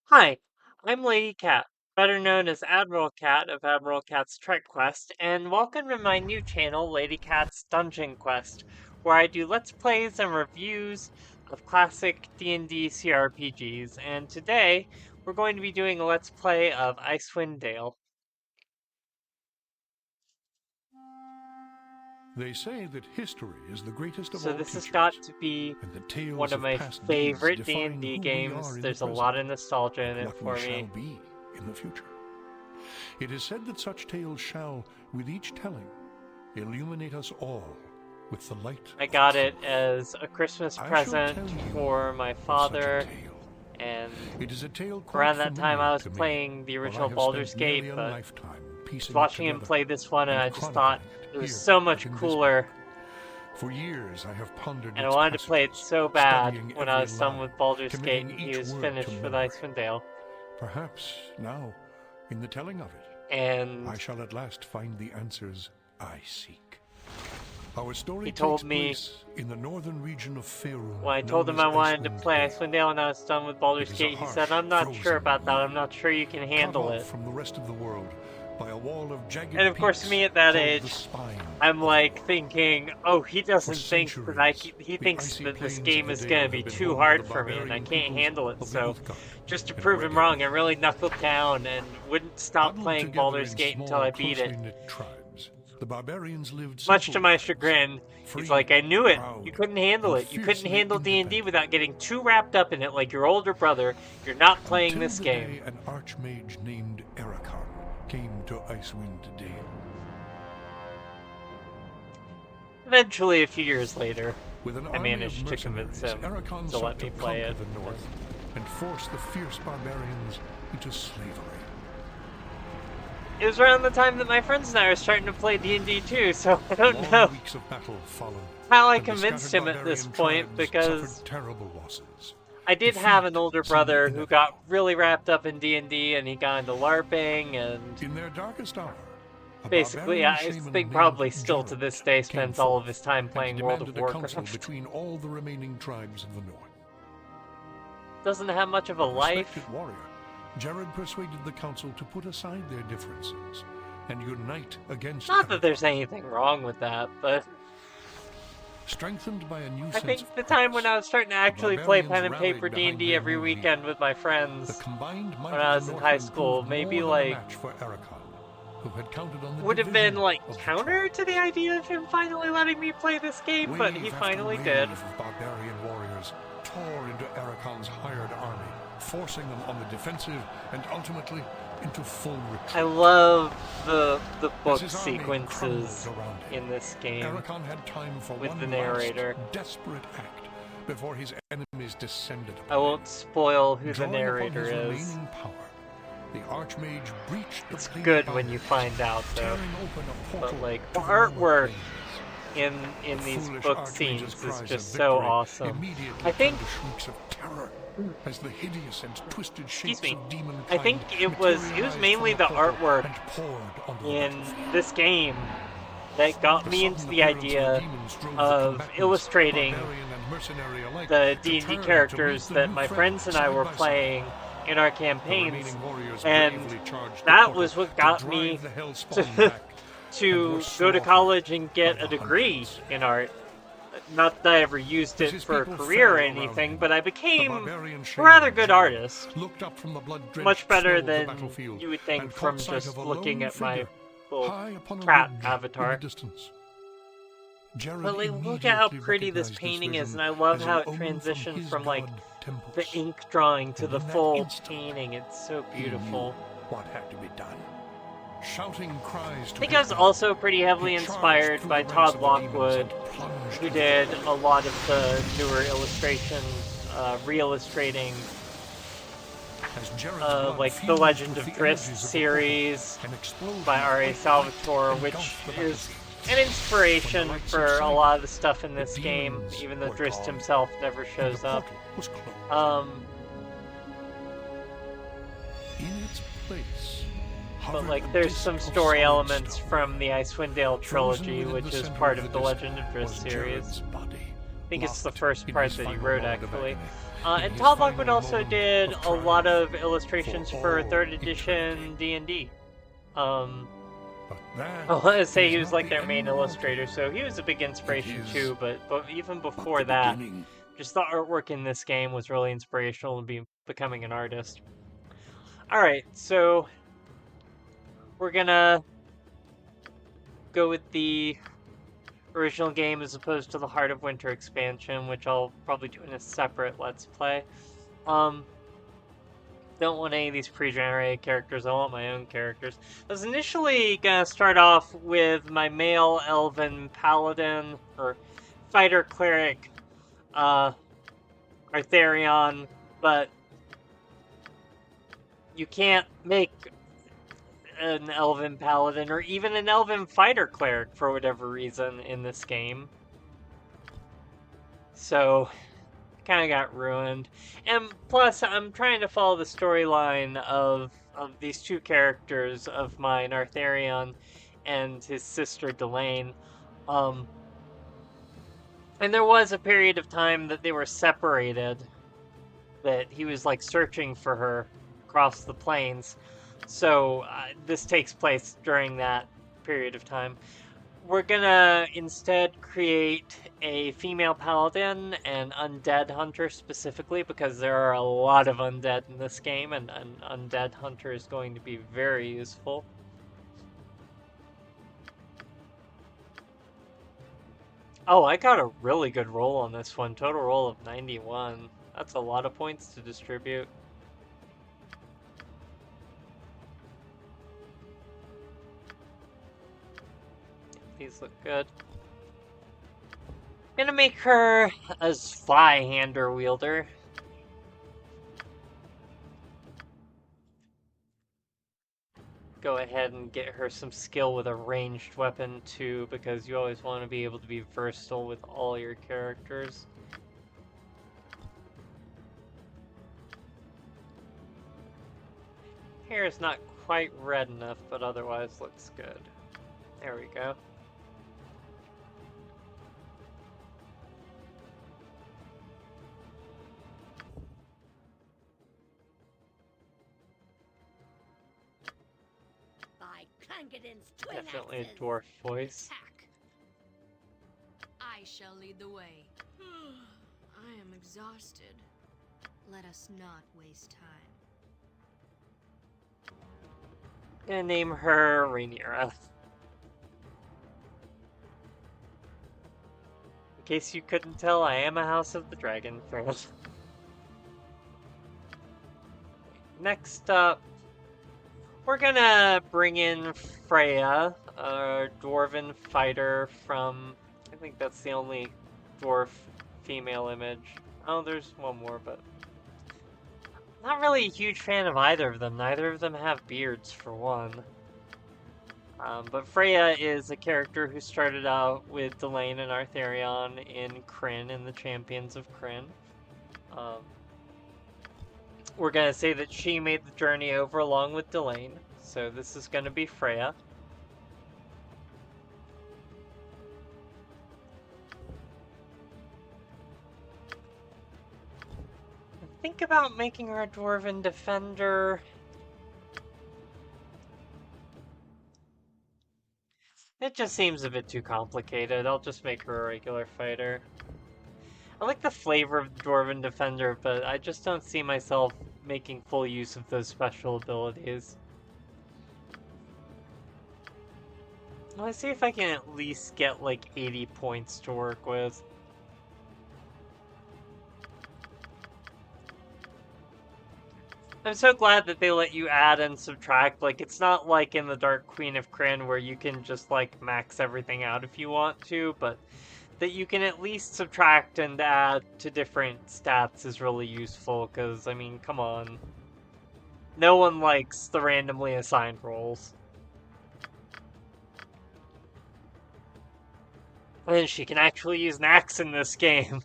Hi, I'm Lady Cat, better known as Admiral Cat of Admiral Cat's Trek Quest, and welcome to my new channel, Lady Cat's Dungeon Quest, where I do Let's Plays and reviews of classic D&D CRPGs, and today we're going to be doing a Let's Play of Icewind Dale. They say that history is the greatest of So all this has teachers, got to be and the tales one of my past deeds favorite define D&D who we games. are in There's the a lot present, of nostalgia in and it what for we shall me. be in the future. It is said that such tales shall, with each telling, illuminate us all with the light I of got truth. it as a Christmas I shall present tell you for my of such a father, tale. and It is a tale quite around that time I familiar was to me, playing the for I original have Baldur's spent Gate, nearly a but lifetime I was piecing it watching him together play this one and and I just thought chronicling it was here so much within this cooler, book. For years I have pondered and I its wanted to play it passages, so bad studying when I every was done line, with Baldur's Gate committing and he each was word to finished with memory. Icewind Dale. Perhaps now, in the telling of it, And I shall at last find the answers I seek. Our story he told takes me, place in the northern region of Faerun, when I known told him as I wanted to Icewind play Dale. Icewind Dale and I was done with Baldur's It is a Gate, he harsh, said, I'm not sure frozen about that, I'm land, not sure you can cut handle off it. from the rest of the world by a wall of jagged And of course, peaks me at that called the age, spine I'm of like Hel. thinking, oh, he doesn't For think that centuries, he the thinks icy that this plains of game the is going to Dale be have been too home to hard the for me and I barbarian can't peoples handle it. of the So, Uthgardt just to and prove him wrong, I Wendell. really knuckled down and wouldn't stop Huddled playing together Baldur's in Gate until small, I beat it. closely knit tribes, the barbarians lived Much to simple my lives, chagrin, he's free, like, I knew it. You proud, couldn't handle and it. You couldn't fiercely handle D&D independent. without getting too wrapped up in it like your older brother. You're not playing Until this the game. day an archmage named Ericon came to Icewind Dale. Eventually, a few years later, With an I army of managed to convince mercenaries, him Ericon to sought let to me play conquer it. the north and force the fierce barbarians into slavery. It was around the time that my friends and I were starting to play D&D too, so I don't Long know weeks of battle followed, how I and the convinced scattered him at this barbarian point, tribes because suffered terrible losses. I did have an Defeat older seemed brother who got inevitable. really wrapped up in D&D and he got into LARPing, and In their darkest hour, a basically barbarian I shaman think named probably still to Geralt this day came spends all of forth his time and playing World of demanded a council Warcraft. between all the remaining tribes of the north. Doesn't have much of a A life. respected warrior, Jared persuaded the council to put aside their differences and unite against Not that Ericon. there's anything wrong with that, but Strengthened by a new I sense think of the time when purpose, I was starting to the actually play barbarians pen and rallied paper behind D&D their every new weekend leader. with my The friends combined might when I of was the in high Northmen school, proved maybe more than a like match for Ericon, who had counted on the would have been division like of the counter tribe. to the idea of him finally letting me play this game, but he Wave after finally wave did. of barbarian warriors tore into Eracon's hired army, forcing them on the defensive and ultimately into full retreat. I love the book As his army sequences crumbled around him, in this game Ericon had time for with one the narrator. last desperate act before his enemies descended upon I won't spoil who him. the Drawing upon narrator his is. remaining power, the Archmage breached the It's plated good when boundary, you find out though. tearing open a portal But like to the the lower artwork planes. in The these foolish book Archmage's scenes is cries of just so victory awesome. immediately I think turned to shrieks of terror as the hideous and twisted shapes me. of demon I think it was materialized mainly from the artwork and poured onto the in battlefield. this game that got The me into sudden the appearance of the idea demons drove the of combatants, illustrating barbarian and mercenary alike, the to D&D turn to characters meet the that new my threat friends and I side were by side. playing in our The campaigns, remaining warriors and bravely charged the that portal was what to got drive me the hellspawn to back, and to were go to slaughtered college and get by a the degree hundreds. in art. Not that I ever used As it his for a people career or fell around anything, him, but I the became barbarian a shaman rather good Geralt artist. looked up from the blood-drenched Much better snow of the than battlefield you would think and from caught sight just of a looking lone at my figure little high upon a cat ridge in avatar. the distance. Jared But like, look at how immediately pretty this recognized painting is, vision and I love as how an it omen from transitioned his from like god Tempus, the ink drawing to and the in that full instant, painting. It's so he knew beautiful. what had to be done. Shouting cries I to think his I was God, also pretty heavily he charged inspired through by the ranks Todd of the demons Lockwood, and plunged who into did battle. a lot of the newer illustrations, re-illustrating As Jared's blood like the fused Legend with of the Drizzt energies of the series portal, an explosion by of R.A. white Salvatore, light which engulfed the is battlefield. an inspiration When the lights for a subsided, lot of the stuff in the this game, demons even though were Drizzt gone, himself never and the shows up. portal was closed. In its place, But hovered like, a there's disc some of story solid elements stone. from the Icewind Dale Frozen trilogy, within which the is center part of of the the disc Legend of was Drizzt series. Jared's body, think it's the locked first in part his that he final wrote, moment of actually. agony, in And his Todd final Lockwood also moment did of a lot triumph of illustrations for all 3rd eternity. edition D&D. Um, But that I want to say is he was not like the their main end, Walter. illustrator, so he was a big It inspiration is too, but even but before the that, beginning. just the artwork in this game was really inspirational in becoming an artist. Alright, so we're gonna go with the original game as opposed to the Heart of Winter expansion, which I'll probably do in a separate Let's Play. Don't want any of these pre-generated characters, I want my own characters. I was initially gonna start off with my male elven paladin, or fighter cleric, Artharion, but you can't make an elven paladin or even an elven fighter cleric for whatever reason in this game. So kind of got ruined. And plus, I'm trying to follow the storyline of these two characters of mine, Artharion and his sister Delane. Um, and there was a period of time that they were separated, that he was like searching for her across the plains. So this takes place during that period of time. We're gonna instead create a female paladin and undead hunter specifically because there are a lot of undead in this game, and an undead hunter is going to be very useful. Oh, I got a really good roll on this one. Total roll of 91. That's a lot of points to distribute. These look good. Gonna make her a Zweihander wielder. Go ahead and get her some skill with a ranged weapon too, because you always want to be able to be versatile with all your characters. Hair is not quite red enough, but otherwise looks good. There we go. Definitely a dwarf voice. Attack. I shall lead the way. I am exhausted. Let us not waste time. Gonna name her Rhaenyra. In case you couldn't tell, I am a House of the Dragon fan. Next up, we're gonna bring in Freya, a dwarven fighter from... I think that's the only dwarf female image. Oh, there's one more, but... Not really a huge fan of either of them. Neither of them have beards, for one. But Freya is a character who started out with Delane and Artharion in Krynn, in the Champions of Krynn. We're gonna say that she made the journey over along with Delane, so this is gonna be Freya. Think about making her a Dwarven Defender. It just seems a bit too complicated. I'll just make her a regular fighter. I like the flavor of the Dwarven Defender, but I just don't see myself making full use of those special abilities. Let's see if I can at least get like 80 points to work with. I'm so glad that they let you add and subtract. Like, it's not like in the Dark Queen of Krynn where you can just like max everything out if you want to, but that you can at least subtract and add to different stats is really useful, because, I mean, come on. No one likes the randomly assigned rolls. And she can actually use an axe in this game.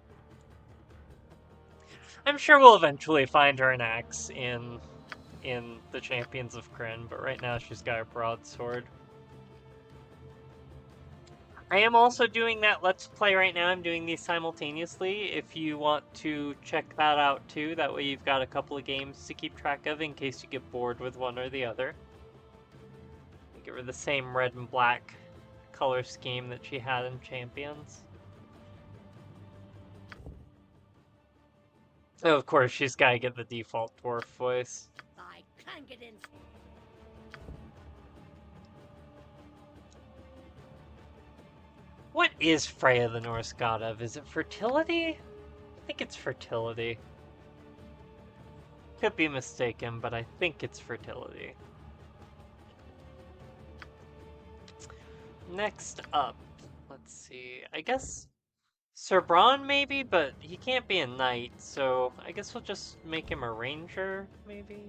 I'm sure we'll eventually find her an axe in the Champions of Krynn, but right now she's got a broadsword. I am also doing that Let's Play right now. I'm doing these simultaneously. If you want to check that out too, that way you've got a couple of games to keep track of in case you get bored with one or the other. Give her the same red and black color scheme that she had in Champions. Oh, of course, she's gotta get the default dwarf voice. I can't get in. What is Freya the Norse god of? Is it fertility? I think it's fertility. Could be mistaken, but I think it's fertility. Next up, let's see. I guess Sir Braun maybe, but he can't be a knight, so I guess we'll just make him a ranger, maybe?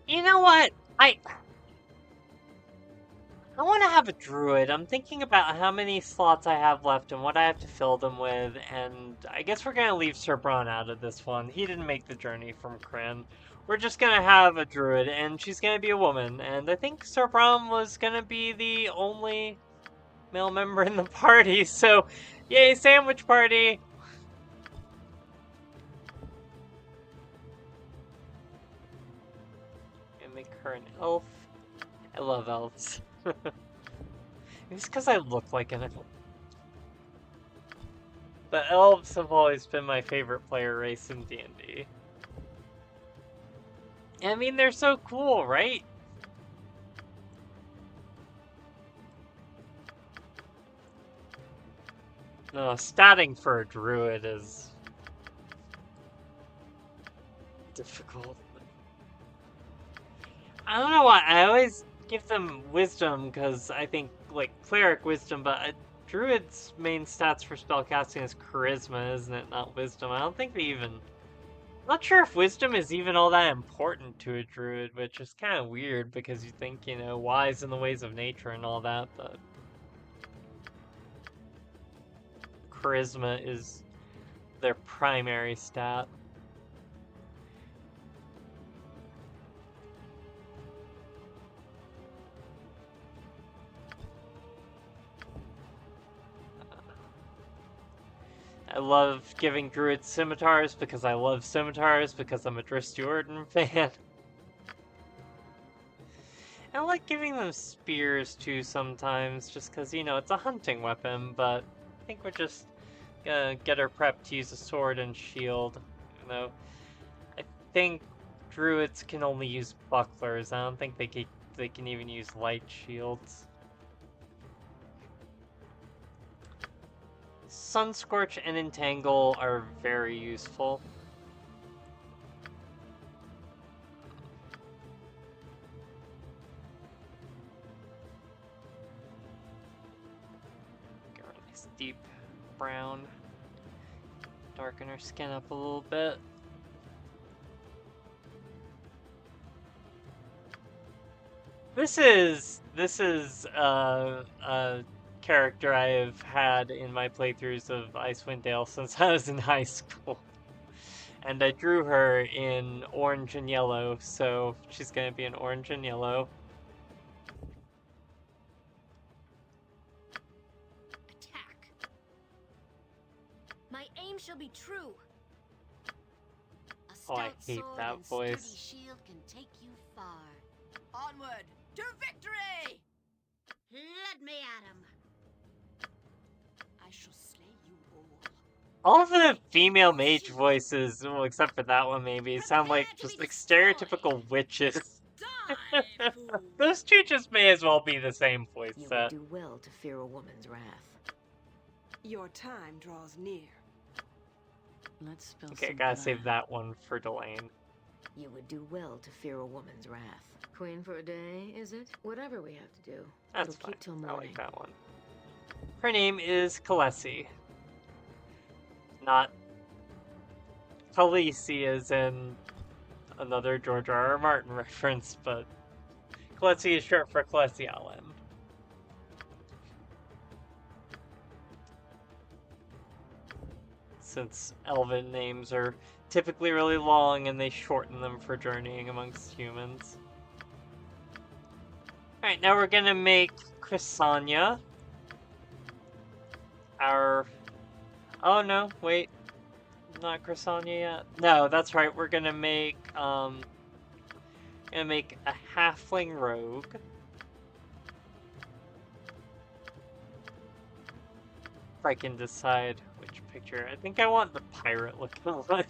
You know what? I want to have a druid. I'm thinking about how many slots I have left and what I have to fill them with, and I guess we're gonna leave Sir Braun out of this one. He didn't make the journey from Kryn. We're just gonna have a druid, and she's gonna be a woman, and I think Sir Braun was gonna be the only male member in the party, so yay, sandwich party! And make her an elf. I love elves. It's because I look like an elf. The elves have always been my favorite player race in D&D. I mean, they're so cool, right? No, statting for a druid is difficult. I don't know why, I always give them wisdom because I think, like, cleric wisdom, but a druid's main stats for spellcasting is charisma, isn't it? Not wisdom. I don't think they even... I'm not sure if wisdom is even all that important to a druid, which is kind of weird because you think, you know, wise in the ways of nature and all that, but... charisma is their primary stat. I love giving druids scimitars because I love scimitars because I'm a Dristiordan fan. I like giving them spears too sometimes just because, you know, it's a hunting weapon, but I think we're just gonna get her prepped to use a sword and shield. You know, I think druids can only use bucklers. I don't think they can even use light shields. Sunscorch and Entangle are very useful. Get her a nice deep brown. Darken her skin up a little bit. This is a character I have had in my playthroughs of Icewind Dale since I was in high school. And I drew her in orange and yellow, so she's gonna be in orange and yellow. Attack. My aim shall be true. A Oh, I stout hate sword that and voice. sturdy shield can take you far. Onward to victory! Let me at him. I shall slay you all. All the female mage voices, well, except for that one maybe, sound like just like stereotypical witches. Die, fool. Those two just may as well be the same voice You set. would do well to fear a woman's wrath. Your time draws near. Let's spill Okay, some gotta save blood. that one for Delane. You would do well to fear a woman's wrath. Queen for a day, is it? Whatever we have to do. That's It'll fine. keep till I morning. like that one. Her name is Kalesi. Not Khaleesi is in another George R.R. Martin reference, but Khaleesi is short for Khaleesi Island. Since elven names are typically really long and they shorten them for journeying amongst humans. Alright, now we're gonna make Chrysania our... Oh no, wait. Not Chrysania yet. No, that's right, we're gonna make a halfling rogue. If I can decide which picture. I think I want the pirate looking one.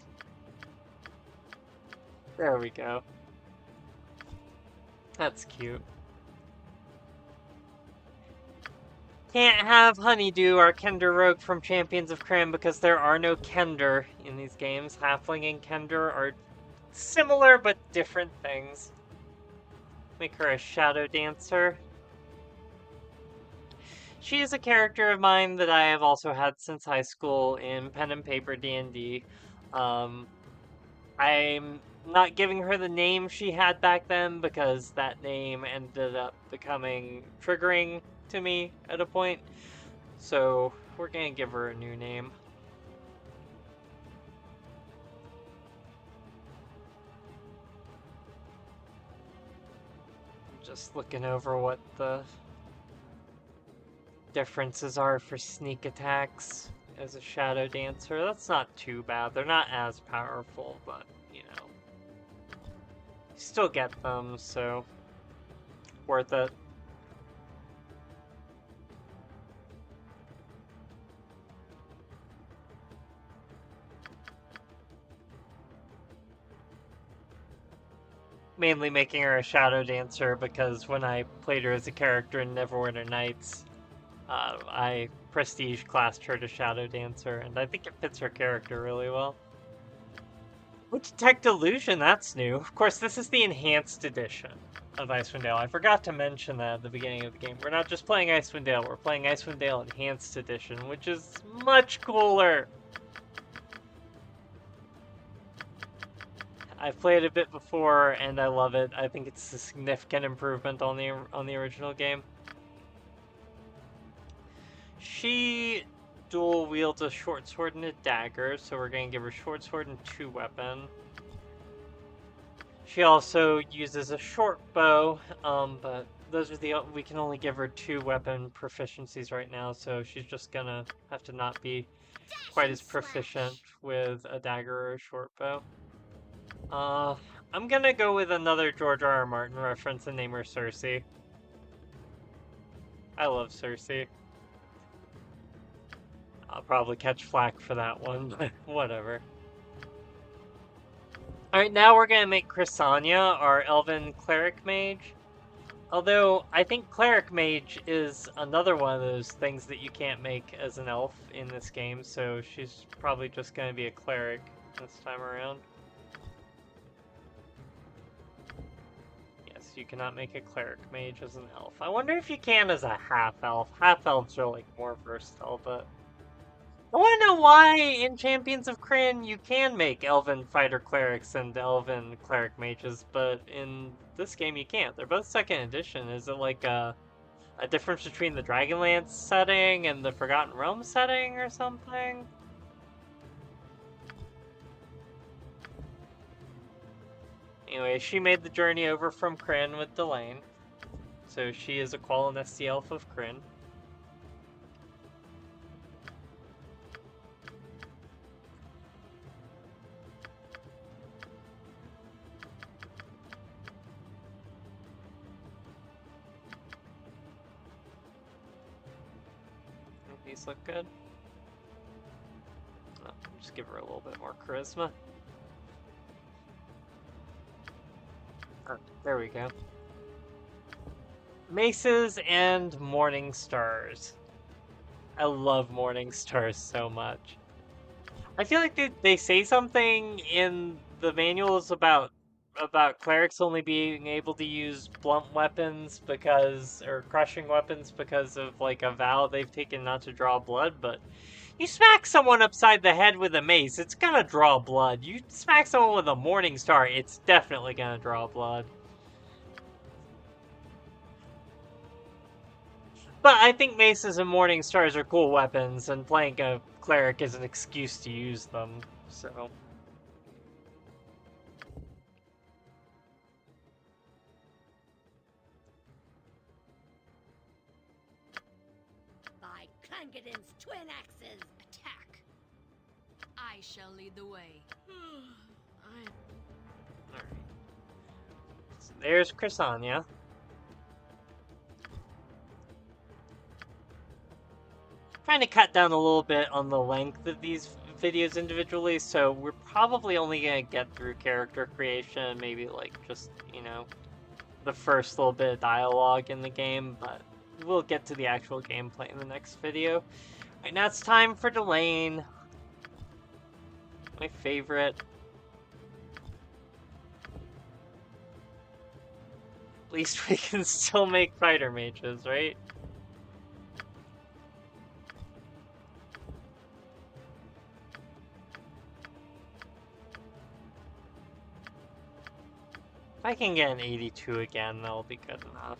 There we go. That's cute. Can't have Honeydew, our Kender rogue from Champions of Krynn, because there are no Kender in these games. Halfling and Kender are similar but different things. Make her a Shadow Dancer. She is a character of mine that I have also had since high school in pen and paper D&D. I'm not giving her the name she had back then because that name ended up becoming triggering to me at a point. So we're gonna give her a new name. I'm just looking over what the differences are for sneak attacks as a Shadow Dancer. That's not too bad. They're not as powerful, but, you know, you still get them, so worth it. Mainly making her a Shadow Dancer because when I played her as a character in Neverwinter Nights, I prestige classed her to Shadow Dancer, and I think it fits her character really well. Oh, Detect Illusion, that's new. Of course, this is the enhanced edition of Icewind Dale. I forgot to mention that at the beginning of the game. We're not just playing Icewind Dale, we're playing Icewind Dale Enhanced Edition, which is much cooler. I've played it a bit before, and I love it. I think it's a significant improvement on the original game. She dual wields a short sword and a dagger, so we're going to give her short sword and 2 weapon. She also uses a short bow, but those are we can only give her 2 weapon proficiencies right now, so she's just gonna have to not be quite as proficient with a dagger or a short bow. I'm gonna go with another George R.R. Martin reference and name her Cersei. I love Cersei. I'll probably catch flack for that one, but whatever. Alright, now we're gonna make Chrysania our Elven Cleric Mage. Although, I think Cleric Mage is another one of those things that you can't make as an elf in this game, so she's probably just gonna be a cleric this time around. Yes, you cannot make a Cleric Mage as an elf. I wonder if you can as a half-elf. Half-elves are, like, more versatile, but... I want to know why in Champions of Krynn you can make Elven Fighter Clerics and Elven Cleric Mages, but in this game you can't. They're both 2nd edition. Is it like a difference between the Dragonlance setting and the Forgotten Realms setting or something? Anyway, she made the journey over from Krynn with Delane, so she is a Qualinesti Elf of Krynn. These look good. Oh, just give her a little bit more charisma. Oh, there we go. Maces and Morning Stars. I love Morning Stars so much. I feel like they say something in the manuals about clerics only being able to use blunt weapons or crushing weapons because of like a vow they've taken not to draw blood, but You smack someone upside the head with a mace, it's gonna draw blood. You smack someone with a morning star, it's definitely gonna draw blood. But I think maces and morning stars are cool weapons, and playing a cleric is an excuse to use them, so... By Clangeddin's twin axes, attack! I shall lead the way. Alright. So there's Chrysania. Trying to cut down a little bit on the length of these videos individually, so we're probably only gonna get through character creation, maybe like just, you know, the first little bit of dialogue in the game, but we'll get to the actual gameplay in the next video. Alright, now it's time for Delane. My favorite. At least we can still make fighter mages, right? If I can get an 82 again, that'll be good enough.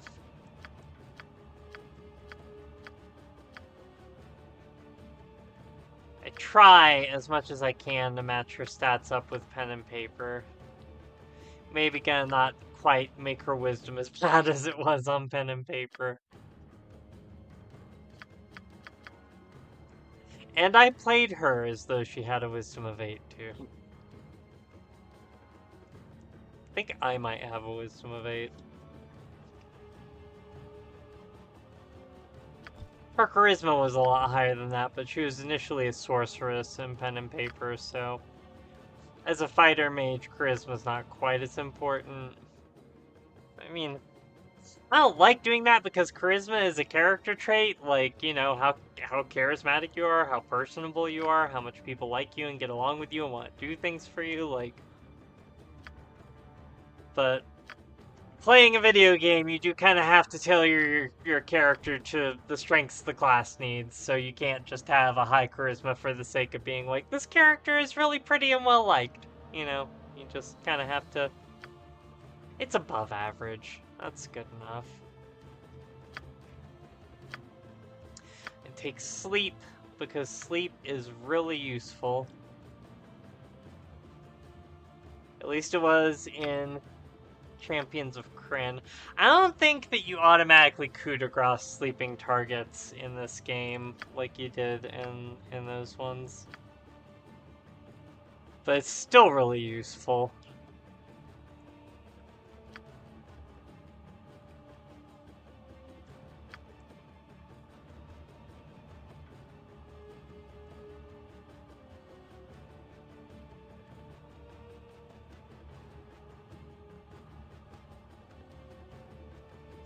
I try as much as I can to match her stats up with pen and paper. Maybe gonna not quite make her wisdom as bad as it was on pen and paper. And I played her as though she had a wisdom of 8 too. I think I might have a wisdom of 8. Her charisma was a lot higher than that, but she was initially a sorceress in pen and paper, so... As a fighter mage, charisma's not quite as important. I mean, I don't like doing that because charisma is a character trait, like, you know, how charismatic you are, how personable you are, how much people like you and get along with you and want to do things for you, like... But playing a video game, you do kind of have to tailor your character to the strengths the class needs, so you can't just have a high charisma for the sake of being like, this character is really pretty and well liked. You know, you just kind of have to... It's above average. That's good enough. And take sleep, because sleep is really useful. At least it was in Champions of Krynn. I don't think that you automatically coup de grace sleeping targets in this game like you did in those ones. But it's still really useful.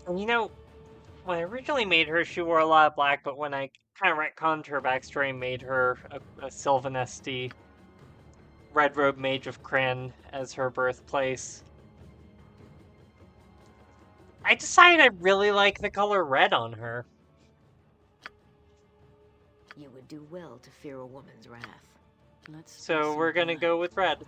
And you know, when I originally made her, she wore a lot of black, but when I kind of retconned her backstory and made her a Sylvanesti Red Robe Mage of Krynn as her birthplace, I decided I really like the color red on her. You would do well to fear a woman's wrath. So we're gonna go with red.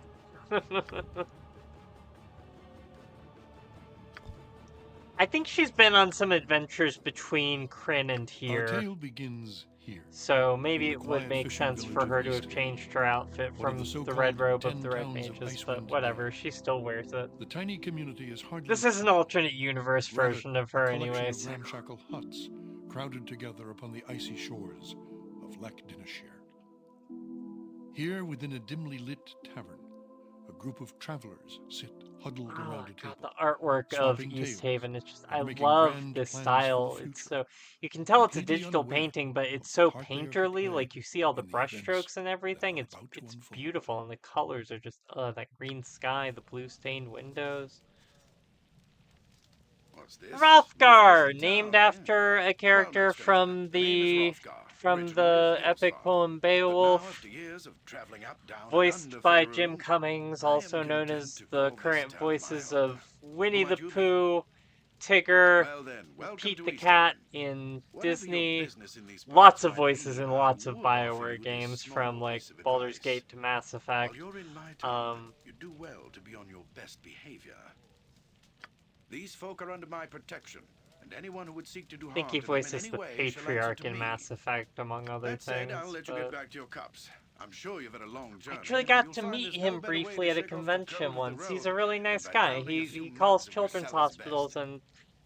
I think she's been on some adventures between Krynn and here. Our tale begins here. So maybe In it the would quiet make fishing sense village for of her to have Easthaven, changed her outfit one of from the the so-called red robe 10 of the red towns of mages, but Icewind whatever, Dale. she still wears it. The tiny community is hardly... This is an alternate universe rather version of a her collection anyways. of ramshackle huts crowded together upon the icy shores of Lake Dinashir. Here, within a dimly lit tavern, a group of travelers sit huddled Oh around a god, table. the artwork of swapping Easthaven, it's just, and I making love grand this plans for style. the It's future, so, you can tell it's a completely digital unaware painting, but of it's the so part they are to painterly, play like you see all the in the brush events strokes and that everything, are it's about to unfold. beautiful, and the colors are just, that green sky, the blue stained windows. What's this? New Hrothgar, fish in named town, eh? after a Well, character no, stranger. The name is Hrothgar, originally of epic Hrothgar. poem But now, Beowulf, after years of traveling up, down, and voiced under by Faerûn, Jim Cummings, I am also known content as to the call this current town my voices own. of Winnie Who the might you be? Pooh, Tigger, Well then, welcome Pete to the East Cat Haven. in Whatever your Disney. business in these Lots parts of might voices be, in I lots of would offer BioWare you this games, from small like piece of Baldur's advice. Gate to Mass While Effect. you're in my town, you do well to be on your best behavior. These folk are under my protection, and anyone who would seek to do I think harm he to them in voices any the way shall answer Patriarch to in me. Mass Effect, among other That said, I'll things, let you get but back to your cups. I'm sure you've had a long I journey, actually and got you'll to find meet there's no him better way briefly to at a shake off the convention cold of the once. He's road a really than nice by guy. pounding a He few calls mugs of children's Russell's hospitals best. and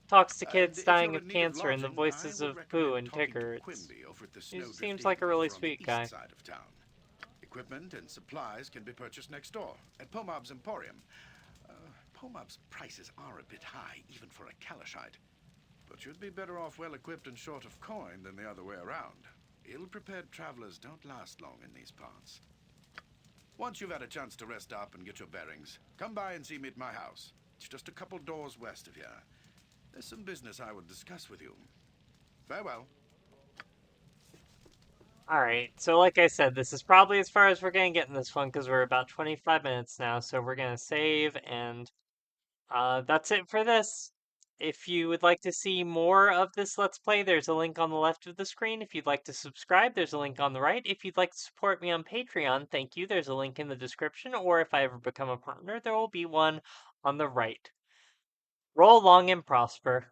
talks to And kids if dying you're of in need of cancer in the lodging, I voices would of Pooh recommend and talking to Tigger. Quimby over at the He Snowdrift seems like a Inn really over on the sweet east guy. side of town. Equipment and supplies can be purchased next door at Pomob's Emporium. Pomob's prices are a bit high, even for a Kalashite. But you'd be better off well-equipped and short of coin than the other way around. Ill-prepared travelers don't last long in these parts. Once you've had a chance to rest up and get your bearings, come by and see me at my house. It's just a couple doors west of here. There's some business I would discuss with you. Farewell. Alright, so like I said, this is probably as far as we're gonna get in this one, because we're about 25 minutes now, so we're gonna save, and that's it for this. If you would like to see more of this Let's Play, there's a link on the left of the screen. If you'd like to subscribe, there's a link on the right. If you'd like to support me on Patreon, thank you, there's a link in the description, or if I ever become a partner, there will be one on the right. Roll long and prosper.